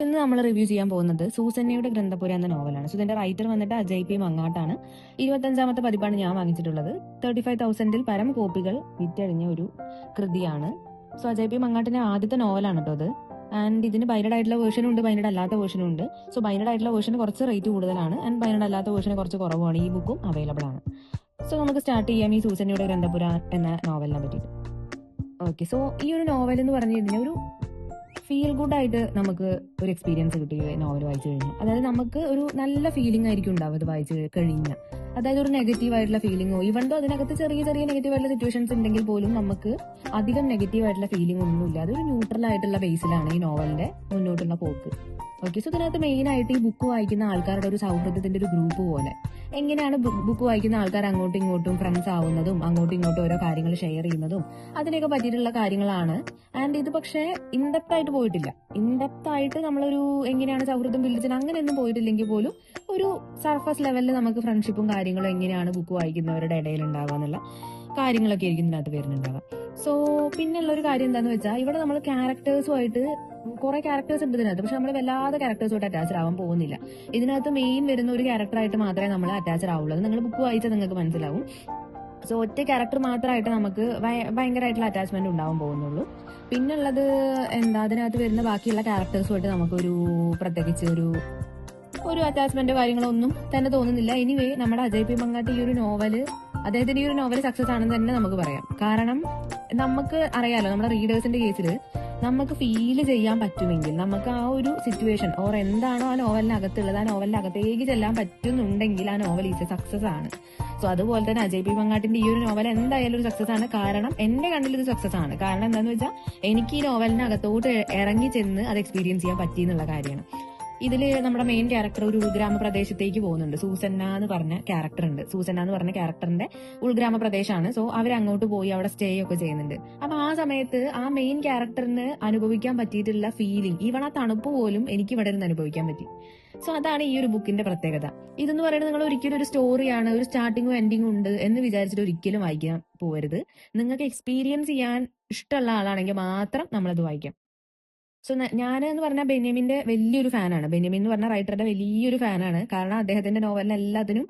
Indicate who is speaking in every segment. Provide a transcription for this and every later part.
Speaker 1: ഇന്ന് നമ്മൾ റിവ്യൂ ചെയ്യാൻ പോകുന്നത് സൂസന്നയുടെ ഗ്രന്ഥപുര എന്ന നോവലാണ്. സോ ഇതിന്റെ റൈറ്റർ വന്നിട്ട് അജയ് പി മങ്ങാട്ടാണ്. 25ാമത്തെ പതിപ്പാണ് ഞാൻ വാങ്ങിച്ചിട്ടുള്ളത്. 35,000-ൽ പരം കോപ്പികൾ വിറ്റഴിഞ്ഞ ഒരു കൃതിയാണ്. സോ അജയ് പി മങ്ങാട്ടിന്റെ ആദ്യത്തെ നോവലാണ് കേട്ടോ അത്. ആൻഡ് ഇതിന് ബൈൻഡഡ് ആയിട്ടുള്ള വേർഷനും ഉണ്ട്, ബൈൻഡഡ് അല്ലാത്ത വേർഷനും ഉണ്ട്. സോ ബൈൻഡഡ് ആയിട്ടുള്ള വേർഷന് കുറച്ച് റേറ്റ് കൂടുതലാണ് ആൻഡ് ബൈൻഡഡ് അല്ലാത്ത വേർഷന് കുറച്ച് കുറവാണ്. ഈ ബുക്കും അവൈലബിൾ ആണ്. സോ നമുക്ക് സ്റ്റാർട്ട് ചെയ്യാം ഈ സൂസന്നയുടെ ഗ്രന്ഥപുര എന്ന നോവലിനെ പറ്റിയിട്ട്. ഓക്കെ, സോ ഈ ഒരു നോവൽ എന്ന് പറഞ്ഞു കഴിഞ്ഞാൽ ഒരു ഫീൽ ഗുഡ് ആയിട്ട് നമുക്ക് ഒരു എക്സ്പീരിയൻസ് കിട്ടി നോവൽ വായിച്ചു കഴിഞ്ഞാൽ. അതായത് നമുക്ക് ഒരു നല്ല ഫീലിംഗ് ആയിരിക്കും ഉണ്ടാവും അത് വായിച്ചു കഴിഞ്ഞാൽ. അതായത് ഒരു നെഗറ്റീവ് ആയിട്ടുള്ള ഫീലിംഗോ ഈവൻ ദോ അതിനകത്ത് ചെറിയ ചെറിയ നെഗറ്റീവ് ആയിട്ടുള്ള സിറ്റുവേഷൻസ് ഉണ്ടെങ്കിൽ പോലും നമുക്ക് അധികം നെഗറ്റീവ് ആയിട്ടുള്ള ഫീലിംഗ് ഒന്നുമില്ല. അതൊരു ന്യൂട്രൽ ആയിട്ടുള്ള ബേസിലാണ് ഈ നോവലിന്റെ മുന്നോട്ടുള്ള പോക്ക്. ഓക്കെ, സോ ഇതിനകത്ത് മെയിൻ ആയിട്ട് ഈ ബുക്ക് വായിക്കുന്ന ആൾക്കാരുടെ ഒരു സൗഹൃദത്തിന്റെ ഒരു ഗ്രൂപ്പ് പോലെ എങ്ങനെയാണ് ബുക്ക് വായിക്കുന്ന ആൾക്കാർ അങ്ങോട്ടും ഇങ്ങോട്ടും ഫ്രണ്ട്സ് ആവുന്നതും അങ്ങോട്ടും ഇങ്ങോട്ടും ഓരോ കാര്യങ്ങൾ ഷെയർ ചെയ്യുന്നതും അതിനൊക്കെ പറ്റിയിട്ടുള്ള കാര്യങ്ങളാണ്. ആൻഡ് ഇത് പക്ഷേ ഇൻഡെപ്ത് ആയിട്ട് പോയിട്ടില്ല. ഇൻഡെപ്ത് ആയിട്ട് നമ്മളൊരു എങ്ങനെയാണ് സൗഹൃദം ബിൽഡ് ചെയ്യുന്നത് അങ്ങനെയൊന്നും പോയിട്ടില്ലെങ്കിൽ പോലും ഒരു സർഫസ് ലെവലിൽ നമുക്ക് ഫ്രണ്ട്ഷിപ്പും കാര്യങ്ങളും എങ്ങനെയാണ് ബുക്ക് വായിക്കുന്നവരുടെ ഇടയിൽ ഉണ്ടാവുക എന്നുള്ള കാര്യങ്ങളൊക്കെ ആയിരിക്കും ഇതിനകത്ത് വരുന്നുണ്ടാവുക. സോ പിന്നെയുള്ള ഒരു കാര്യം എന്താണെന്ന് വെച്ചാൽ ഇവിടെ നമ്മൾ ക്യാരക്ടേഴ്സുമായിട്ട് കുറെ ക്യാരക്ടേഴ്സ് ഉണ്ട് ഇതിനകത്ത്, പക്ഷെ നമ്മൾ വല്ലാതെ ക്യാരക്ടേഴ്സുമായിട്ട് അറ്റാച്ച്ഡ് ആവാൻ പോകുന്നില്ല. ഇതിനകത്ത് മെയിൻ വരുന്ന ഒരു ക്യാരക്ടറായിട്ട് മാത്രമേ നമ്മൾ അറ്റാച്ച്ഡ് ആവുള്ളൂ. അത് നിങ്ങൾ ബുക്ക് വായിച്ചാൽ നിങ്ങൾക്ക് മനസ്സിലാവും. സോ ഒറ്റ ക്യാരക്ടർ മാത്രമായിട്ട് നമുക്ക് ഭയങ്കരമായിട്ടുള്ള അറ്റാച്ച്മെന്റ് ഉണ്ടാവാൻ പോകുന്നുള്ളൂ. പിന്നുള്ളത് എന്താ, അതിനകത്ത് വരുന്ന ബാക്കിയുള്ള ക്യാരക്ടേഴ്സുമായിട്ട് നമുക്കൊരു പ്രത്യേകിച്ച് ഒരു അറ്റാച്ച്മെന്റ് കാര്യങ്ങളൊന്നും തന്നെ തോന്നുന്നില്ല. എനിവേ നമ്മുടെ അജയ് പി മങ്ങാട്ട് ഈ ഒരു നോവല് അദ്ദേഹത്തിന്റെ ഈ ഒരു നോവൽ സക്സസ് ആണെന്ന് തന്നെ നമുക്ക് പറയാം. കാരണം നമുക്ക് അറിയാലോ, നമ്മുടെ റീഡേഴ്സിന്റെ കേസിൽ നമുക്ക് ഫീൽ ചെയ്യാൻ പറ്റുമെങ്കിൽ നമുക്ക് ആ ഒരു സിറ്റുവേഷൻ ഓർ എന്താണോ ആ നോവലിനകത്തുള്ളത് ആ നോവലിന്റെ അകത്തേക്ക് ചെല്ലാൻ പറ്റുന്നുണ്ടെങ്കിൽ ആ നോവൽ ഈസ് എ സക്സസ് ആണ്. സോ അതുപോലെ തന്നെ അജയ് പി മങ്ങാട്ടിന്റെ ഈ ഒരു നോവൽ എന്തായാലും ഒരു സക്സസ് ആണ്. കാരണം എന്റെ കണ്ണിൽ ഇത് സക്സസ് ആണ്. കാരണം എന്താണെന്ന് വെച്ചാൽ എനിക്ക് ഈ നോവലിനകത്തോട്ട് ഇറങ്ങി ചെന്ന് അത് എക്സ്പീരിയൻസ് ചെയ്യാൻ പറ്റി എന്നുള്ള കാര്യമാണ്. ഇതില് നമ്മുടെ മെയിൻ ക്യാരക്ടർ ഒരു ഉൾഗ്രാമപ്രദേശത്തേക്ക് പോകുന്നുണ്ട്. സൂസന്ന എന്ന് പറഞ്ഞ ക്യാരക്ടർ ഉണ്ട്. സൂസന്ന എന്ന് പറഞ്ഞ ക്യാരക്ടറിന്റെ ഉൾഗ്രാമപ്രദേശമാണ്. സോ അവർ അങ്ങോട്ട് പോയി അവിടെ സ്റ്റേ ഒക്കെ ചെയ്യുന്നുണ്ട്. അപ്പൊ ആ സമയത്ത് ആ മെയിൻ ക്യാരക്ടറിന് അനുഭവിക്കാൻ പറ്റിയിട്ടുള്ള ഫീലിംഗ്, ഈവൺ ആ തണുപ്പ് പോലും എനിക്ക് ഇവിടെ നിന്ന് അനുഭവിക്കാൻ പറ്റി. സോ അതാണ് ഈ ഒരു ബുക്കിന്റെ പ്രത്യേകത. ഇതെന്ന് പറയുന്നത് നിങ്ങൾ ഒരിക്കലും ഒരു സ്റ്റോറിയാണ്, ഒരു സ്റ്റാർട്ടിങ്ങും എൻഡിങ്ങും ഉണ്ട് എന്ന് വിചാരിച്ചിട്ട് ഒരിക്കലും വായിക്കാൻ പോകരുത്. നിങ്ങൾക്ക് എക്സ്പീരിയൻസ് ചെയ്യാൻ ഇഷ്ടമുള്ള ആളാണെങ്കിൽ മാത്രം നമ്മളത് വായിക്കാം. സോ ഞാൻ എന്ന് പറഞ്ഞാൽ ബെന്യാമിന്റെ വലിയൊരു ഫാനാണ്. ബെന്യാമിൻ എന്ന് പറഞ്ഞ റൈറ്ററുടെ വലിയൊരു ഫാനാണ്. കാരണം അദ്ദേഹത്തിന്റെ നോവലിന് എല്ലാത്തിനും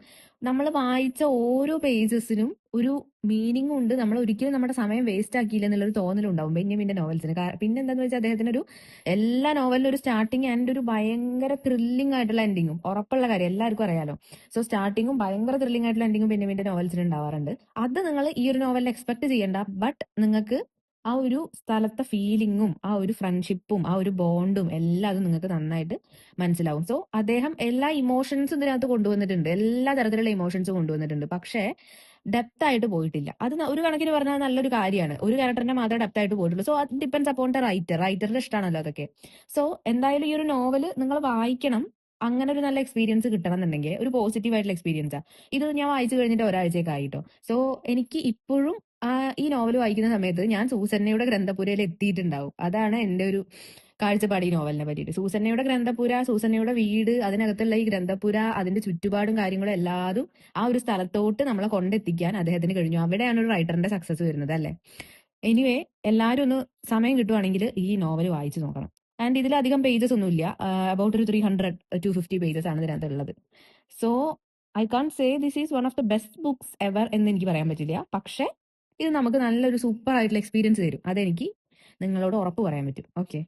Speaker 1: നമ്മൾ വായിച്ച ഓരോ പേജസിനും ഒരു മീനിങ് ഉണ്ട്. നമ്മൾ ഒരിക്കലും നമ്മുടെ സമയം വേസ്റ്റ് ആക്കിയില്ല എന്നുള്ളൊരു തോന്നലുണ്ടാവും ബെന്യാമിന്റെ നോവൽസിന്. പിന്നെ എന്താന്ന് വെച്ചാൽ അദ്ദേഹത്തിന് എല്ലാ നോവലിലും ഒരു സ്റ്റാർട്ടിങ് ആൻഡ് ഒരു ഭയങ്കര ത്രില്ലിംഗ് ആയിട്ടുള്ള എൻഡിങ്ങും ഉറപ്പുള്ള കാര്യം എല്ലാവർക്കും അറിയാലോ. സോ സ്റ്റാർട്ടിങ്ങും ഭയങ്കര ത്രില്ലിംഗ് ആയിട്ടുള്ള എൻഡിങ്ങും ബെന്യാമിന്റെ നോവൽസിന് ഉണ്ടാവാറുണ്ട്. അത് നിങ്ങൾ ഈ ഒരു നോവലിൽ എക്സ്പെക്ട് ചെയ്യേണ്ട. ബട്ട് നിങ്ങൾക്ക് ആ ഒരു സ്ഥലത്തെ ഫീലിങ്ങും ആ ഒരു ഫ്രണ്ട്ഷിപ്പും ആ ഒരു ബോണ്ടും എല്ലാം അത് നിങ്ങൾക്ക് നന്നായിട്ട് മനസ്സിലാവും. സോ അദ്ദേഹം എല്ലാ ഇമോഷൻസും ഇതിനകത്ത് കൊണ്ടുവന്നിട്ടുണ്ട്, എല്ലാ തരത്തിലുള്ള ഇമോഷൻസും കൊണ്ടുവന്നിട്ടുണ്ട്. പക്ഷേ ഡെപ്ത് ആയിട്ട് പോയിട്ടില്ല. അത് ഒരു കണക്കിന് പറഞ്ഞാൽ നല്ലൊരു കാര്യമാണ്. ഒരു ക്യാരക്ടറിനെ മാത്രമേ ഡെപ്ത് ആയിട്ട് പോയിട്ടുള്ളൂ. സോ അത് ഡിപ്പെൻസ് അപ്പോൺ ദ റൈറ്ററിന്റെ ഇഷ്ടമാണല്ലോ അതൊക്കെ. സോ എന്തായാലും ഈ ഒരു നോവല് നിങ്ങൾ വായിക്കണം. അങ്ങനെ ഒരു നല്ല എക്സ്പീരിയൻസ് കിട്ടണം എന്നുണ്ടെങ്കിൽ ഒരു പോസിറ്റീവ് ആയിട്ടുള്ള എക്സ്പീരിയൻസാണ് ഇത്. ഞാൻ വായിച്ചു കഴിഞ്ഞിട്ട് ഒരാഴ്ചയൊക്കെ ആയിട്ടോ. സോ എനിക്ക് ഇപ്പോഴും ഈ നോവൽ വായിക്കുന്ന സമയത്ത് ഞാൻ സൂസന്നയുടെ ഗ്രന്ഥപുരയിൽ എത്തിയിട്ടുണ്ടാവും. അതാണ് എന്റെ ഒരു കാഴ്ചപ്പാട് ഈ നോവലിനെ പറ്റിയിട്ട്. സൂസന്നയുടെ ഗ്രന്ഥപുര, സൂസന്നയുടെ വീട്, അതിനകത്തുള്ള ഈ ഗ്രന്ഥപുര, അതിന്റെ ചുറ്റുപാടും കാര്യങ്ങളും എല്ലാതും ആ ഒരു സ്ഥലത്തോട്ട് നമ്മളെ കൊണ്ടെത്തിക്കാൻ അദ്ദേഹത്തിന് കഴിഞ്ഞു. അവിടെയാണ് ഒരു റൈറ്ററിന്റെ സക്സസ് വരുന്നത്, അല്ലേ? എനിവേ, എല്ലാവരും ഒന്ന് സമയം കിട്ടുവാണെങ്കിൽ ഈ നോവൽ വായിച്ചു നോക്കണം. ആൻഡ് ഇതിലധികം പേജസ് ഒന്നുമില്ല. അബൌട്ട് ഒരു 300-250 പേജസ് ആണ് ഇതിനകത്ത് ഉള്ളത്. So I can say this is one of the best books ever എന്ന് എനിക്ക് പറയാൻ പറ്റില്ല. പക്ഷേ ഇത് നമുക്ക് നല്ലൊരു സൂപ്പർ ആയിട്ടുള്ള എക്സ്പീരിയൻസ് തരും. അതെനിക്ക് നിങ്ങളോട് ഉറപ്പ് പറയാൻ പറ്റും. ഓക്കെ.